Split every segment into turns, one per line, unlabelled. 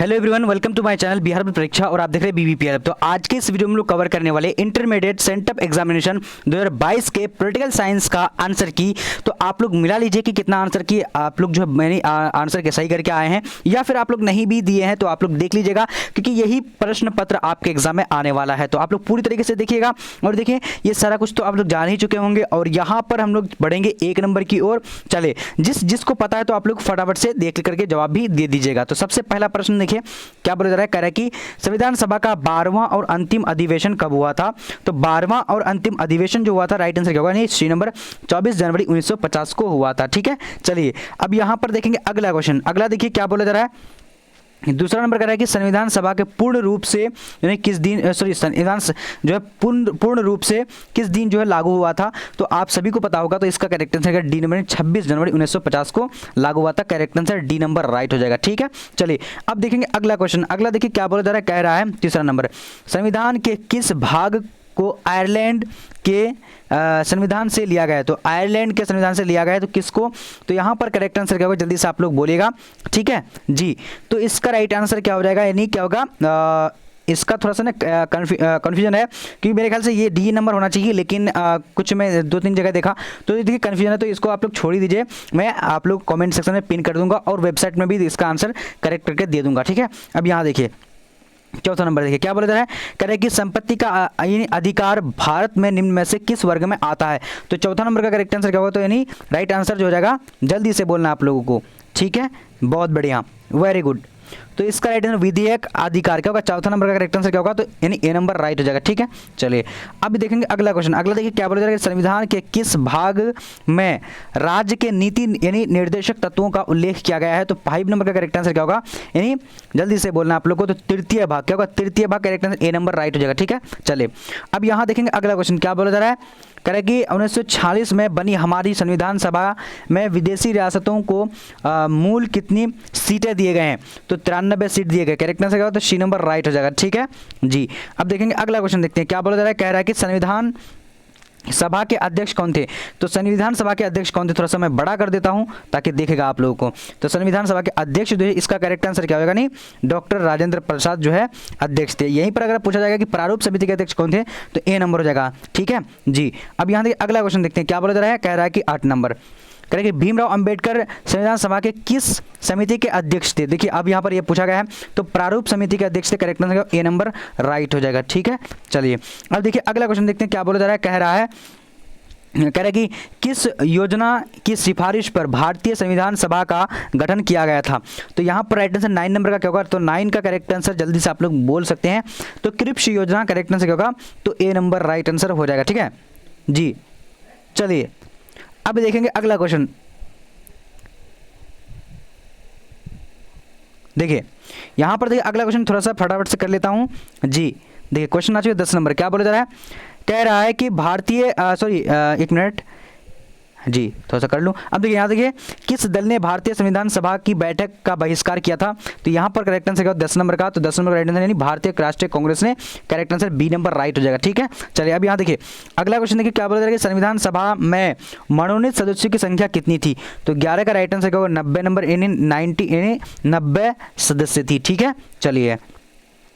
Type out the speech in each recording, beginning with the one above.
Hello everyone, welcome to my channel Bihar board परीक्षा और आप देख रहे हैं बीबीपीएल। तो आज के इस वीडियो में हम लोग कवर करने वाले इंटरमीडिएट सेंटअप एग्जामिनेशन 2022 के पॉलिटिकल साइंस का आंसर की। तो आप लोग मिला लीजिए कि कितना आंसर की आप लोग जो मैंने आंसर के सही करके आए हैं, या फिर आप लोग नहीं भी दिए हैं तो आप लोग देख लीजिएगा, क्योंकि यही प्रश्न पत्र आपके एग्जाम में आने वाला है। तो आप लोग पूरी तरीके से देखिएगा और देखिए ये सारा कुछ तो आप लोग जान ही चुके होंगे और यहाँ पर हम लोग बढ़ेंगे 1 नंबर की ओर। चले जिसको पता है तो आप लोग फटाफट से देख करके जवाब भी दे दीजिएगा। तो सबसे पहला प्रश्न देखिए क्या बोला जा रहा है, कह रहा है कि संविधान सभा का 12वां और अंतिम अधिवेशन कब हुआ था। तो 12वां और अंतिम अधिवेशन जो हुआ था, राइट आंसर क्या होगा, नहीं सी नंबर 24 जनवरी 1950 को हुआ था। ठीक है, चलिए अब यहां पर देखेंगे अगला क्वेश्चन। अगला देखिए क्या बोला जा रहा है, दूसरा नंबर कह रहा है कि संविधान सभा के पूर्ण रूप से यानी किस दिन संविधान जो है पूर्ण रूप से किस दिन जो है लागू हुआ था। तो आप सभी को पता होगा, तो इसका करेक्ट आंसर है डी नंबर 26 जनवरी 1950 को लागू हुआ था। Correct answer D number right हो जाएगा। ठीक है, चलिए अब देखेंगे अगला क्वेश्चन। अगला देखिए क्या बोला जा रहा है, कह रहा है तीसरा नंबर, संविधान के किस भाग को आयरलैंड के संविधान से लिया गया है। तो आयरलैंड के संविधान से लिया गया है, तो किसको, तो यहाँ पर करेक्ट आंसर क्या होगा, जल्दी से आप लोग बोलिएगा। ठीक है जी, तो इसका राइट आंसर क्या हो जाएगा, यानी क्या होगा, इसका थोड़ा सा ना कन्फ्यूजन है, क्योंकि मेरे ख्याल से ये डी नंबर होना चाहिए, लेकिन कुछ मैं 2-3 जगह देखा तो देखिए कन्फ्यूजन है, तो इसको आप लोग छोड़ ही दीजिए। मैं आप लोग कमेंट सेक्शन में पिन कर दूंगा और वेबसाइट में भी इसका आंसर करेक्ट करके दे दूंगा। ठीक है, अब यहाँ देखिए चौथा नंबर देखिए क्या बोला जा रहा है, कह रहे हैं कि संपत्ति का अधिकार भारत में निम्न में से किस वर्ग में आता है। तो चौथा नंबर का करेक्ट आंसर क्या होगा, तो यानी राइट आंसर जो हो जाएगा, जल्दी से बोलना आप लोगों को। ठीक है, बहुत बढ़िया, वेरी गुड। तो इसका राइट आंसर विधेयक अधिकार क्या होगा, चौथा नंबर का करेक्ट आंसर क्या होगा, तो यानी ए नंबर राइट हो जाएगा। ठीक है, चलिए अब देखेंगे अगला क्वेश्चन। अगला देखिए क्या बोला जा रहा है, संविधान के किस भाग में राज्य के नीति यानी निर्देशक तत्वों का उल्लेख किया गया है। तो 5 नंबर का करेक्ट आंसर क्या होगा, यानी जल्दी से बोलना आप लोग को, तो तृतीय भाग क्या होगा, तृतीय भाग correct answer A number right हो जाएगा। ठीक है, चलिए अब यहाँ देखेंगे अगला क्वेश्चन क्या बोला जा रहा है, कह रहे कि 1946 में बनी हमारी संविधान सभा में विदेशी रियासतों को मूल कितनी सीटें दिए गए हैं। तो 93 सीट दिए गए। करेक्ट आंसर क्या होगा, तो सी नंबर राइट हो जाएगा। ठीक है जी, अब देखेंगे अगला क्वेश्चन देखते हैं क्या बोला जा रहा है, कह रहा है कि संविधान सभा के अध्यक्ष कौन थे। तो संविधान सभा के अध्यक्ष कौन थे, थोड़ा सा मैं बड़ा कर देता हूं ताकि देखेगा आप लोगों को। तो संविधान सभा के अध्यक्ष जो है, इसका करेक्ट आंसर क्या होगा, नहीं डॉक्टर राजेंद्र प्रसाद जो है अध्यक्ष थे। यहीं पर अगर पूछा जाएगा कि प्रारूप समिति के अध्यक्ष कौन थे, तो ए नंबर हो जाएगा। ठीक है जी, अब यहाँ देखिए अगला क्वेश्चन देखते हैं क्या बोला जा रहा है, कह रहा है कि 8 नंबर, कह रहे कि भीमराव अंबेडकर संविधान सभा के किस समिति के अध्यक्ष थे। देखिए अब यहाँ पर यह पूछा गया है, तो प्रारूप समिति के अध्यक्ष थे। Correct answer A number right हो जाएगा। ठीक है, चलिए अब देखिए अगला क्वेश्चन देखते हैं क्या बोला जा रहा है, कह रहा है कि किस योजना की सिफारिश पर भारतीय संविधान सभा का गठन किया गया था। तो यहाँ पर राइट आंसर 9 नंबर का क्या होगा, तो 9 का करेक्ट आंसर जल्दी से आप लोग बोल सकते हैं, तो क्रिप्स योजना करेक्ट आंसर क्या होगा, तो ए नंबर राइट आंसर हो जाएगा। ठीक है जी, चलिए अब देखेंगे अगला क्वेश्चन। देखिए यहाँ पर देखिए अगला क्वेश्चन थोड़ा सा फटाफट से कर लेता हूँ जी। देखिए क्वेश्चन आ चुके 10 नंबर, क्या बोला जा रहा है, कह रहा है कि भारतीय एक मिनट जी, थोड़ा सा कर लूँ। अब देखिए यहाँ देखिए किस दल ने भारतीय संविधान सभा की बैठक का बहिष्कार किया था। तो यहाँ पर करेक्ट आंसर क्या, 10 नंबर का, तो 10 नंबर का राइट आंसर यानी भारतीय राष्ट्रीय कांग्रेस ने। Correct answer B number right हो जाएगा। ठीक है, चलिए अब यहाँ देखिए अगला क्वेश्चन देखिए क्या बोला जा रहा है कि संविधान सभा में मनोनीत सदस्यों की संख्या कितनी थी। तो 11 का राइट आंसर क्या होगा, 90 नंबर यानी 90 सदस्य थी। ठीक है, चलिए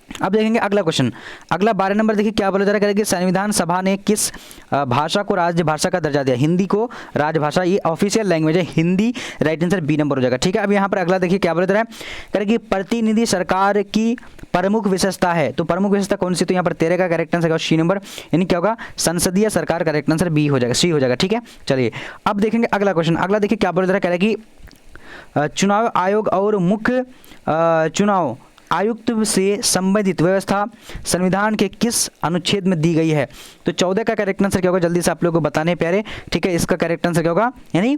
अब देखेंगे अगला क्वेश्चन। अगला 12 नंबर देखिए क्या बोला जा रहा है कि संविधान सभा ने किस भाषा को राजभाषा का दर्जा दिया। हिंदी को राजभाषा, ये ऑफिशियल लैंग्वेज है Hindi. Right answer B number हो जाएगा। ठीक है, अब यहाँ पर अगला देखिए क्या बोला जा रहा है कि प्रतिनिधि सरकार की प्रमुख विशेषता है। तो प्रमुख विशेषता कौन सी, तो यहाँ पर 13 का करेक्ट आंसर सी नंबर यानी क्या होगा, संसदीय सरकार। करेक्ट आंसर बी हो जाएगा, सी हो जाएगा। ठीक है, चलिए अब देखेंगे अगला क्वेश्चन। अगला देखिए क्या बोला जा रहा है, कि चुनाव आयोग और मुख्य चुनाव आयुक्त से संबंधित व्यवस्था संविधान के किस अनुच्छेद में दी गई है। तो 14 का करेक्ट आंसर क्या होगा, जल्दी से आप लोगों को बताने प्यारे। ठीक है, इसका करेक्ट आंसर क्या होगा, यानी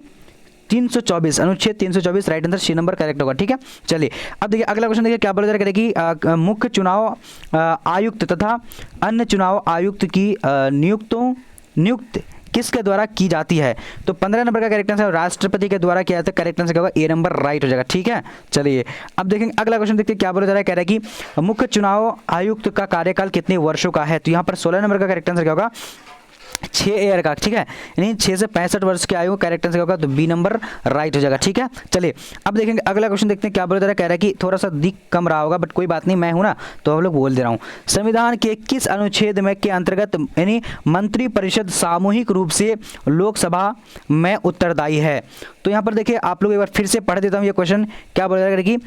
324, अनुच्छेद 324 right answer C number correct होगा। ठीक है, चलिए अब देखिए अगला क्वेश्चन देखिए क्या बोला जा रहा है कि मुख्य चुनाव आयुक्त तथा अन्य चुनाव आयुक्त की नियुक्त किसके द्वारा की जाती है। तो 15 नंबर का करेक्ट आंसर राष्ट्रपति के द्वारा किया जाता है। करेक्ट आंसर क्या होगा, ए नंबर राइट हो जाएगा। ठीक है, चलिए अब देखेंगे अगला क्वेश्चन देखते हैं क्या बोला जा रहा है, कह रहा है कि मुख्य चुनाव आयुक्त का कार्यकाल कितने वर्षों का है। तो यहाँ पर 16 नंबर का करेक्ट आंसर क्या होगा, 6 ईयर का, ठीक है, यानी 6 से 65 वर्ष की आयु कैरेक्टर से होगा, तो बी नंबर राइट हो जाएगा। ठीक है, चलिए अब देखेंगे अगला क्वेश्चन, देखते हैं क्या बोला जा रहा है। कह रहा है कि थोड़ा सा दिख कम रहा होगा, बट कोई बात नहीं, मैं हूं ना तो हम लोग बोल दे रहा हूं। संविधान के किस अनुच्छेद में के अंतर्गत यानी मंत्रिपरिषद सामूहिक रूप से लोकसभा में उत्तरदायी है? तो यहाँ पर देखिए आप लोग एक बार फिर से पढ़ देता हूँ ये क्वेश्चन। क्या बोला जा रहा है कि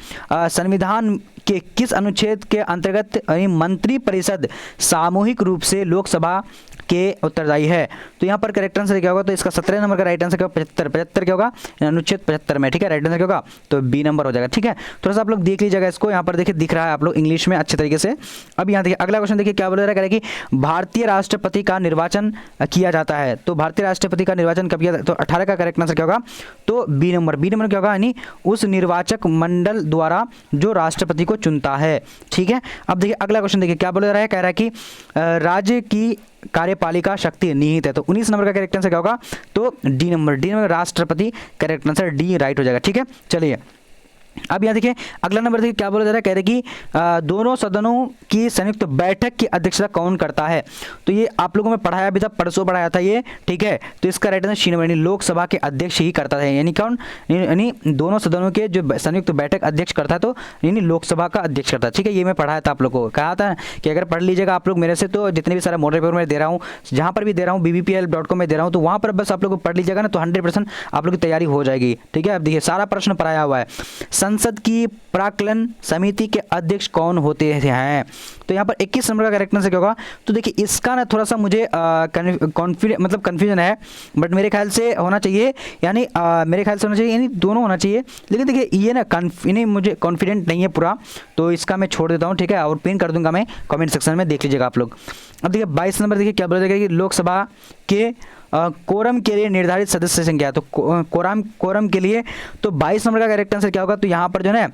संविधान के किस अनुच्छेद के अंतर्गत मंत्रिपरिषद सामूहिक रूप से लोकसभा के उत्तरदायी है? तो यहाँ पर करेक्ट आंसर क्या होगा? तो इसका 17 नंबर का राइट आंसर क्या होगा? 75 क्या होगा? अनुच्छेद 75 में, ठीक है, राइट आंसर क्या होगा? तो बी नंबर हो जाएगा। ठीक है, थोड़ा सा आप लोग देख लीजिएगा इसको, यहाँ पर देखिए दिख रहा है आप लोग इंग्लिश में अच्छे तरीके से। अब यहाँ देखिए अगला क्वेश्चन, देखिए क्या बोल रहा है कि भारतीय राष्ट्रपति का निर्वाचन किया जाता है। तो भारतीय राष्ट्रपति का निर्वाचन कब किया? तो 18 का करेक्ट आंसर क्या होगा? तो बी नंबर। बी नंबर क्या होगा? यानी उस निर्वाचक मंडल द्वारा जो राष्ट्रपति को चुनता है। ठीक है, अब देखिए अगला क्वेश्चन, देखिए क्या बोल रहा है, कह रहा है कि राज्य की कार्यपालिका शक्ति निहित है। तो 19 नंबर का करेक्ट आंसर क्या होगा? तो डी नंबर। डी नंबर राष्ट्रपति, करेक्ट आंसर डी राइट हो जाएगा। ठीक है, चलिए अब यहाँ देखिए अगला नंबर देखिए क्या बोला जा रहा है। कह रहे कि दोनों सदनों की संयुक्त बैठक की अध्यक्षता कौन करता है? तो ये आप लोगों में पढ़ाया भी था, परसों पढ़ाया था ये। ठीक है, तो इसका राइट आंसर सी नंबर, यानी लोकसभा के अध्यक्ष ही करता है। यानी कौन? यानी दोनों सदनों के जो संयुक्त बैठक अध्यक्ष करता है, तो यानी लोकसभा का अध्यक्ष करता है। ठीक है, ये मैं पढ़ाया था आप लोग को, कहा था कि अगर पढ़ लीजिएगा आप लोग मेरे से, तो जितने भी सारा मॉडल पेपर में दे रहा हूँ, जहाँ पर भी दे रहा हूँ, bbpl.com में दे रहा हूँ, तो वहाँ पर बस आप लोग पढ़ लीजिएगा ना, तो 100% आप लोग की तैयारी हो जाएगी। ठीक है, अब देखिए सारा प्रश्न पढ़ाया हुआ है। संसद की प्राक्कलन समिति के अध्यक्ष कौन होते हैं? तो यहाँ पर 21 नंबर का करेक्ट आंसर क्या होगा? तो देखिए इसका ना थोड़ा सा मुझे कंफ्यूजन है, बट मेरे ख्याल से होना चाहिए, यानी मेरे ख्याल से होना चाहिए, यानी दोनों होना चाहिए। लेकिन देखिए ये ना यानी मुझे कॉन्फिडेंट नहीं है पूरा, तो इसका मैं छोड़ देता हूँ। ठीक है, और पिन कर दूंगा मैं कमेंट सेक्शन में, देख लीजिएगा आप लोग। अब देखिए 22 नंबर, देखिए क्या बोला जाएगा कि लोकसभा के कोरम के लिए निर्धारित सदस्य संख्या। तो कोरम के लिए तो 22 नंबर का करेक्ट आंसर क्या होगा? तो यहाँ पर जो है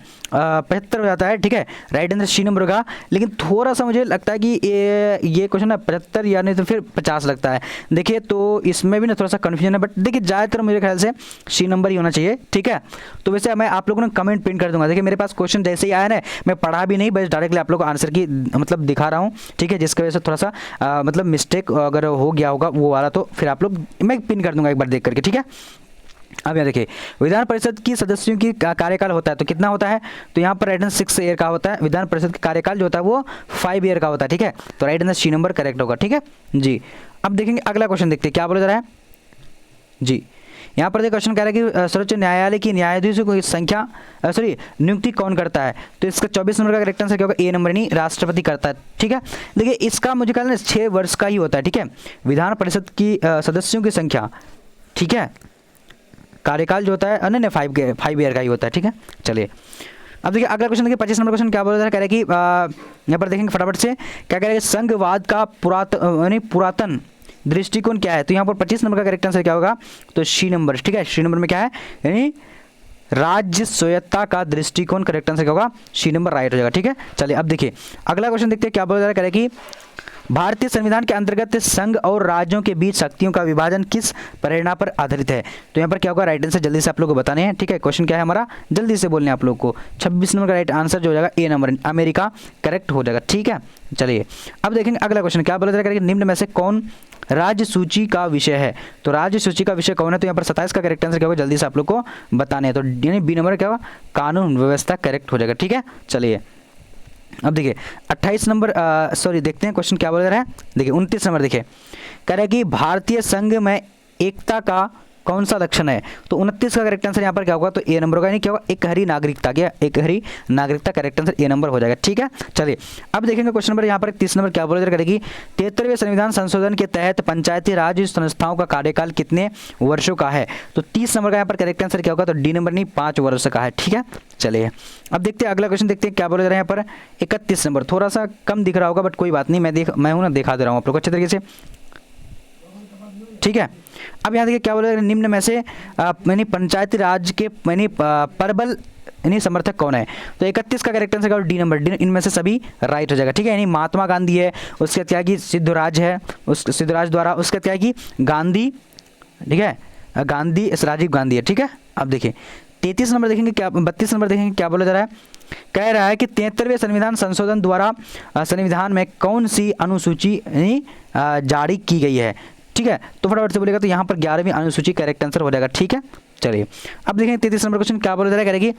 75 हो जाता है। ठीक है, राइट आंसर सी नंबर होगा। लेकिन थोड़ा सा मुझे लगता है कि ये क्वेश्चन है 75 या नहीं तो फिर 50 लगता है। देखिए तो इसमें भी ना थोड़ा सा कन्फ्यूजन है, बट देखिए ज़्यादातर मेरे ख्याल से सी नंबर ही होना चाहिए। ठीक है, तो वैसे मैं आप लोगों ने कमेंट पिन कर दूंगा। देखिए मेरे पास क्वेश्चन जैसे ही आया ना, मैं पढ़ा भी नहीं, बस डायरेक्टली आप लोग को आंसर की मतलब दिखा रहा हूँ। ठीक है, जिसकी वजह से थोड़ा सा मतलब मिस्टेक अगर हो गया होगा वो वाला, तो फिर आप लोग मैं पिन कर दूंगा एक बार देख करके। ठीक है, अब यहाँ देखिए विधान परिषद की सदस्यों की कार्यकाल होता है, तो कितना होता है? तो यहाँ पर राइट आंसर 6 ईयर का होता है। विधान परिषद का कार्यकाल जो होता है वो 5 ईयर का होता है। ठीक है, तो right answer C number correct होगा। ठीक है जी, अब देखेंगे अगला क्वेश्चन, देखते हैं क्या बोला जा रहा है जी। यहाँ पर क्वेश्चन कह रहा है कि सर्वोच्च न्यायालय की न्यायाधीशों की संख्या नियुक्ति कौन करता है? तो इसका 24 नंबर का करेक्ट आंसर क्या होगा? ए नंबर, नहीं राष्ट्रपति करता है। ठीक है, देखिए इसका मुझे ख्याल है 6 वर्ष का ही होता है। ठीक है, विधान परिषद की सदस्यों की संख्या, ठीक है, कार्यकाल जो होता है नहीं 5 ईयर का ही होता है। ठीक है, चलिए अब देखिए अगला क्वेश्चन, देखिए 25 नंबर क्वेश्चन क्या बोल रहा है। कह रहे हैं कि यहाँ पर देखेंगे फटाफट से, क्या कह रहे हैं? संघवाद का पुरातन दृष्टिकोण क्या है? तो यहाँ पर 25 नंबर का करेक्ट आंसर क्या होगा? तो सी नंबर। ठीक है, सी नंबर में क्या है? यानी राज्य स्वायत्तता का दृष्टिकोण, करेक्ट आंसर क्या होगा? सी नंबर राइट हो जाएगा। ठीक है, चलिए अब देखिए अगला क्वेश्चन देखते हैं क्या बोला जा रहा है। कि भारतीय संविधान के अंतर्गत संघ और राज्यों के बीच शक्तियों का विभाजन किस प्रेरणा पर आधारित है? तो यहाँ पर क्या होगा? राइट आंसर जल्दी से आप लोग को बताने हैं। ठीक है, क्वेश्चन क्या है हमारा, जल्दी से बोलने आप लोग को। 26 नंबर का राइट आंसर जो हो जाएगा ए नंबर, अमेरिका करेक्ट हो जाएगा। ठीक है, चलिए अब देखेंगे अगला क्वेश्चन क्या बोला जाएगा कि निम्न में से कौन राज्य सूची का विषय है? तो राज्य सूची का विषय कौन है? तो यहाँ पर 27 का करेक्ट आंसर क्या होगा? जल्दी से आप लोग को बताने हैं। तो यानी बी नंबर क्या होगा? कानून व्यवस्था करेक्ट हो जाएगा। ठीक है, चलिए अब देखिए 28 नंबर सॉरी देखते हैं क्वेश्चन क्या बोल रहा है। देखिए 29 नंबर देखिए, कह रहा है कि भारतीय संघ में एकता का कौन सा लक्षण है? तो 29 का करेक्ट आंसर यहाँ पर क्या होगा? तो ए नंबर होगा। यानी क्या होगा? एक हरी नागरिकता। क्या? एक हरी नागरिकता, करेक्ट आंसर ए नंबर हो जाएगा। ठीक है, चलिए अब देखेंगे क्वेश्चन नंबर यहाँ पर 30 नंबर क्या बोला करेगी? 73वें संविधान संशोधन के तहत पंचायती राज संस्थाओं का कार्यकाल कितने वर्षों का है? तो 30 नंबर का यहाँ पर करेक्ट आंसर क्या होगा? तो डी नंबर, नहीं 5 वर्ष का है। ठीक है, चलिए अब देखते हैं अगला क्वेश्चन, देखते हैं क्या बोला जा रहा है यहाँ पर। 31 नंबर थोड़ा सा कम दिख रहा होगा, बट कोई बात नहीं, मैं हूँ ना, दिखा दे रहा हूँ आप लोग को अच्छे तरीके से। ठीक है, अब यहाँ देखिए क्या बोला, निम्न में से यानी पंचायती राज के यानी प्रबल यानी समर्थक कौन है? तो 31 का करेक्ट आंसर डी नंबर, इनमें से सभी राइट हो जाएगा। ठीक है, यानी महात्मा गांधी है, उसके त्यागी सिद्धराज है, उस सिद्धराज द्वारा, उसके त्यागी गांधी, ठीक है, गांधी राजीव गांधी है। ठीक है, अब देखिए 33 नंबर देखेंगे क्या, 32 नंबर देखेंगे क्या बोला जा रहा है। कह रहा है कि 73वें संविधान संशोधन द्वारा संविधान में कौन सी अनुसूची जारी की गई है? ठीक है, तो फटाफट से बोलेगा तो यहाँ पर 11वीं अनुसूची करेक्ट आंसर हो जाएगा। ठीक है, चलिए अब देखेंगे 33 नंबर क्वेश्चन क्या बोला जा रहा है, करेगी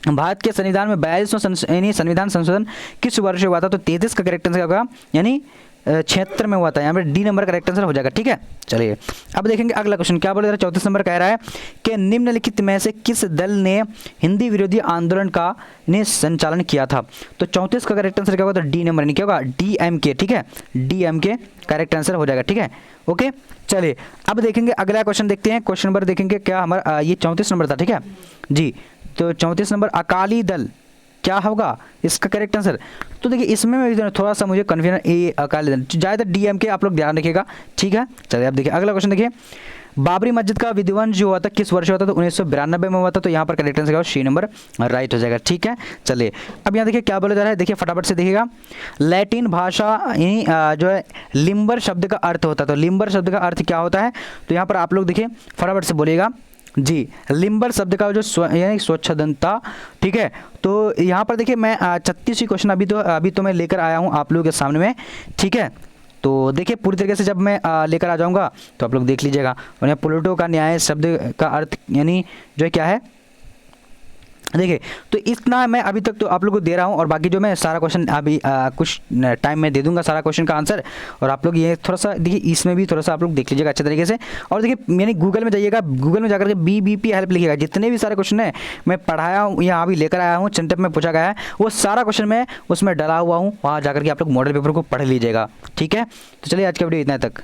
भारत के संविधान में 42वां यानी संविधान संशोधन किस वर्ष हुआ था, तो 33 का करेक्ट आंसर क्या होगा, यानी 76 में हुआ था। यहाँ पर डी नंबर करेक्ट आंसर हो जाएगा। ठीक है, चलिए अब देखेंगे अगला क्वेश्चन क्या बोला जा रहा है। 34 नंबर कह रहा है कि निम्नलिखित में से किस दल ने हिंदी विरोधी आंदोलन का ने संचालन किया था, तो 34 का करेक्ट आंसर क्या होगा, तो डी नंबर यानी क्या होगा, DMK। ठीक है, DMK करेक्ट आंसर हो जाएगा। ठीक है, ओके, चलिए अब देखेंगे अगला क्वेश्चन देखते हैं। क्वेश्चन नंबर देखेंगे क्या हमारा ये 34 नंबर था। ठीक है जी, तो 34 नंबर अकाली दल क्या होगा इसका करेक्ट आंसर, तो देखिए इसमें मैं थोड़ा सा मुझे कन्फ्यूजन, ये अकाली दल ज़्यादातर DMK आप लोग ध्यान रखिएगा। ठीक है, चलिए अब देखिए अगला क्वेश्चन देखिए, बाबरी मस्जिद का विध्वंस जो हुआ था किस वर्ष हुआ था, तो 1992 में हुआ था। तो यहाँ पर correct answer C number right हो जाएगा। ठीक है, चलिए अब यहाँ देखिए क्या बोला जा रहा है, देखिए फटाफट से देखिएगा। लैटिन भाषा यानी जो है लिम्बर शब्द का अर्थ होता है, तो लिम्बर शब्द का अर्थ क्या होता है, तो यहाँ पर आप लोग देखिए फटाफट से बोलिएगा जी, लिम्बर शब्द का जो यानी स्वच्छंदता। ठीक है, तो यहाँ पर देखिए मैं 36 क्वेश्चन अभी तो मैं लेकर आया हूँ आप लोगों के सामने में। ठीक है, तो देखिए पूरी तरीके से जब मैं लेकर आ जाऊँगा तो आप लोग देख लीजिएगा। और यहाँ प्लूटो का न्याय शब्द का अर्थ यानी जो है क्या है, देखिए तो इतना मैं अभी तक तो आप लोगों को दे रहा हूँ, और बाकी जो मैं सारा क्वेश्चन अभी कुछ टाइम में दे दूंगा सारा क्वेश्चन का आंसर। और आप लोग ये थोड़ा सा देखिए इसमें भी थोड़ा सा आप लोग देख लीजिएगा अच्छे तरीके से। और देखिए यानी गूगल में जाइएगा, गूगल में जाकर के BBP हेल्प लिखिएगा, जितने भी सारे क्वेश्चन है मैं पढ़ाया हूँ, यहाँ अभी लेकर आया हूँ, सेंटर में पूछा गया है, वो सारा क्वेश्चन मैं उसमें डला हुआ हूँ, वहाँ जाकर के आप लोग मॉडल पेपर को पढ़ लीजिएगा। ठीक है, तो चलिए आज का वीडियो इतना तक।